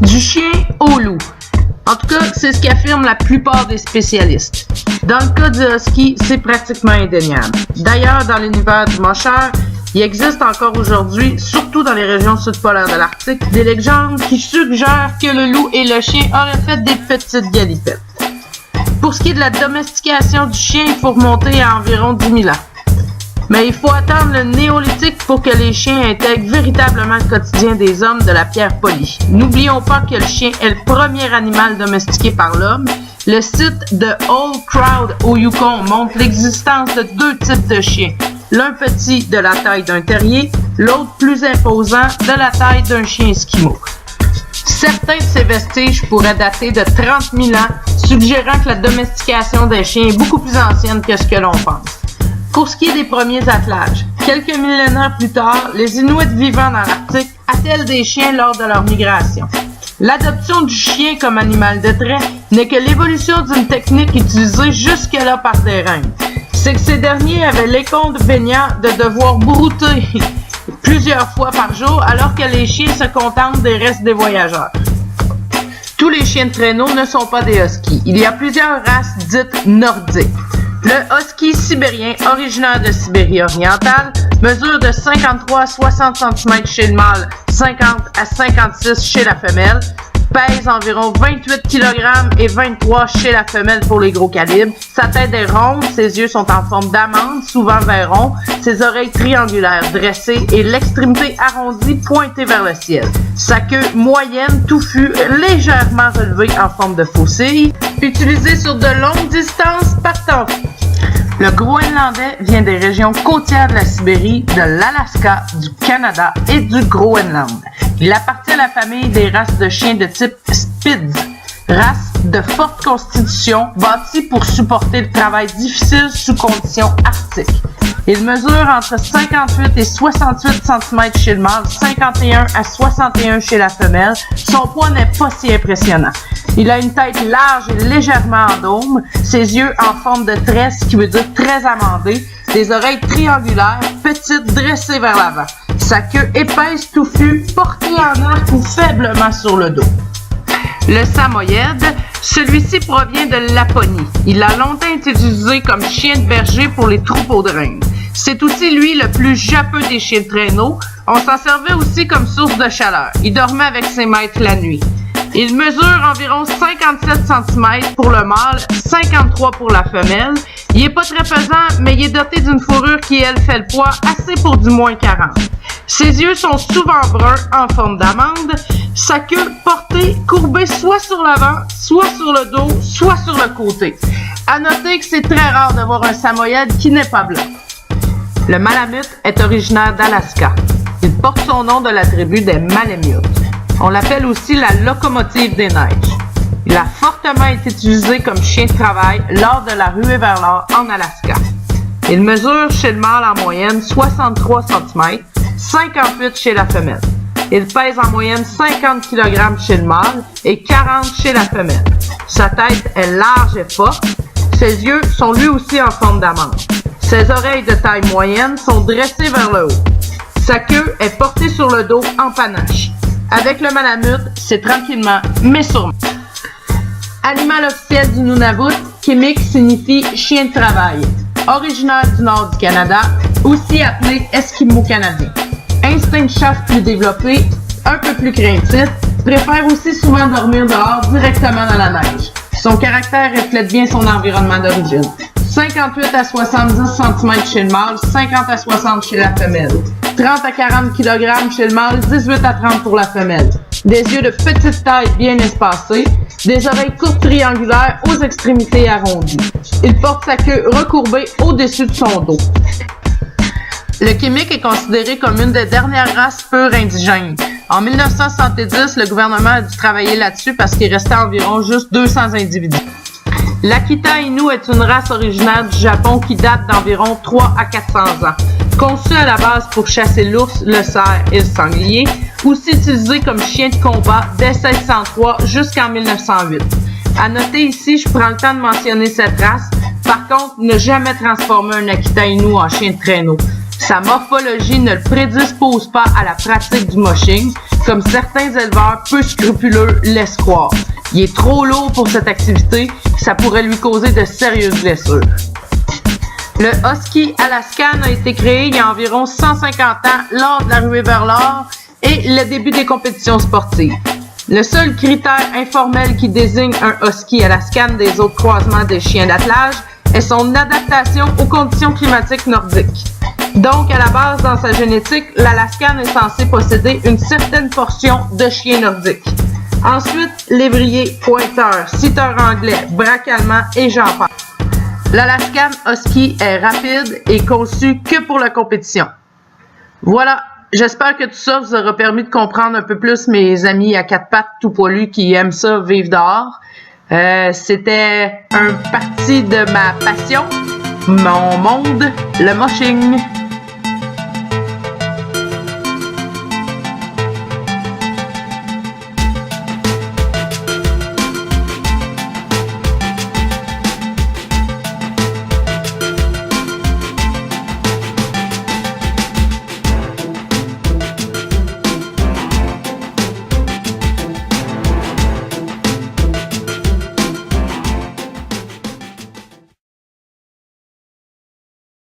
Du chien au loup. En tout cas, c'est ce qu'affirment la plupart des spécialistes. Dans le cas du husky, c'est pratiquement indéniable. D'ailleurs, dans l'univers du mocheur, il existe encore aujourd'hui, surtout dans les régions sud-polaires de l'Arctique, des légendes qui suggèrent que le loup et le chien auraient fait des petites galipettes. Pour ce qui est de la domestication du chien, il faut remonter à environ 10 000 ans. Mais il faut attendre le néolithique pour que les chiens intègrent véritablement le quotidien des hommes de la pierre polie. N'oublions pas que le chien est le premier animal domestiqué par l'homme. Le site de Old Crowd au Yukon montre l'existence de deux types de chiens. L'un petit de la taille d'un terrier, l'autre plus imposant de la taille d'un chien esquimau. Certains de ces vestiges pourraient dater de 30 000 ans, suggérant que la domestication des chiens est beaucoup plus ancienne que ce que l'on pense. Pour ce qui est des premiers attelages, quelques millénaires plus tard, les Inuits vivant dans l'Arctique attellent des chiens lors de leur migration. L'adoption du chien comme animal de trait n'est que l'évolution d'une technique utilisée jusque-là par des reines. C'est que ces derniers avaient l'inconvénient de devoir brouter plusieurs fois par jour, alors que les chiens se contentent des restes des voyageurs. Tous les chiens de traîneau ne sont pas des huskies. Il y a plusieurs races dites nordiques. Le husky sibérien, originaire de Sibérie orientale, mesure de 53 à 60 cm chez le mâle, 50 à 56 chez la femelle, pèse environ 28 kg et 23 chez la femelle pour les gros calibres. Sa tête est ronde, ses yeux sont en forme d'amande, souvent vert rond, ses oreilles triangulaires dressées et l'extrémité arrondie pointée vers le ciel. Sa queue moyenne, touffue, légèrement relevée en forme de faucille, utilisée sur de longues distances par temps. Le Groenlandais vient des régions côtières de la Sibérie, de l'Alaska, du Canada et du Groenland. Il appartient à la famille des races de chiens de type Spitz, race de forte constitution bâtie pour supporter le travail difficile sous conditions arctiques. Il mesure entre 58 et 68 cm chez le mâle, 51 à 61 chez la femelle. Son poids n'est pas si impressionnant. Il a une tête large et légèrement en dôme, ses yeux en forme de tresse, qui veut dire très amandé, des oreilles triangulaires, petites, dressées vers l'avant. Sa queue épaisse, touffue, portée en arc ou faiblement sur le dos. Le samoyède, celui-ci provient de Laponie. Il a longtemps été utilisé comme chien de berger pour les troupeaux de rennes. C'est aussi lui le plus japeux des chiens de traîneau. On s'en servait aussi comme source de chaleur. Il dormait avec ses maîtres la nuit. Il mesure environ 57 cm pour le mâle, 53 pour la femelle. Il est pas très pesant, mais il est doté d'une fourrure qui, elle, fait le poids assez pour du moins 40. Ses yeux sont souvent bruns en forme d'amande. Sa queue portée, courbée soit sur l'avant, soit sur le dos, soit sur le côté. À noter que c'est très rare de voir un samoyède qui n'est pas blanc. Le Malamute est originaire d'Alaska. Il porte son nom de la tribu des Malemutes. On l'appelle aussi la locomotive des neiges. Il a fortement été utilisé comme chien de travail lors de la ruée vers l'or en Alaska. Il mesure chez le mâle en moyenne 63 cm, 58 chez la femelle. Il pèse en moyenne 50 kg chez le mâle et 40 chez la femelle. Sa tête est large et forte. Ses yeux sont lui aussi en forme d'amande. Ses oreilles de taille moyenne sont dressées vers le haut. Sa queue est portée sur le dos en panache. Avec le Malamute, c'est tranquillement, mais sûrement. Animal officiel du Nunavut, Kimik signifie chien de travail. Originaire du nord du Canada, aussi appelé Esquimau canadien. Instinct de chasse plus développé, un peu plus craintif, préfère aussi souvent dormir dehors directement dans la neige. Son caractère reflète bien son environnement d'origine. 58 à 70 cm chez le mâle, 50 à 60 chez la femelle. 30 à 40 kg chez le mâle, 18 à 30 pour la femelle. Des yeux de petite taille bien espacés, des oreilles courtes triangulaires aux extrémités arrondies. Il porte sa queue recourbée au-dessus de son dos. Le Kimik est considéré comme une des dernières races pures indigènes. En 1970, le gouvernement a dû travailler là-dessus parce qu'il restait environ juste 200 individus. L'Akita Inu est une race originaire du Japon qui date d'environ 3 à 400 ans. Conçue à la base pour chasser l'ours, le cerf et le sanglier, aussi utilisée comme chien de combat dès 1603 jusqu'en 1908. À noter ici, je prends le temps de mentionner cette race. Par contre, ne jamais transformer un Akita Inu en chien de traîneau. Sa morphologie ne le prédispose pas à la pratique du moshing, comme certains éleveurs peu scrupuleux laissent croire. Il est trop lourd pour cette activité, ça pourrait lui causer de sérieuses blessures. Le Husky Alaskan a été créé il y a environ 150 ans lors de la ruée vers l'or et le début des compétitions sportives. Le seul critère informel qui désigne un Husky Alaskan des autres croisements des chiens d'attelage est son adaptation aux conditions climatiques nordiques. Donc, à la base, dans sa génétique, l'Alaskan est censé posséder une certaine portion de chien nordique. Ensuite, lévrier, pointeur, setter anglais, braque allemand et j'en passe. L'Alaskan Husky est rapide et conçu que pour la compétition. Voilà, j'espère que tout ça vous aura permis de comprendre un peu plus mes amis à quatre pattes tout poilus qui aiment ça vivre dehors. C'était un parti de ma passion, mon monde, le moshing.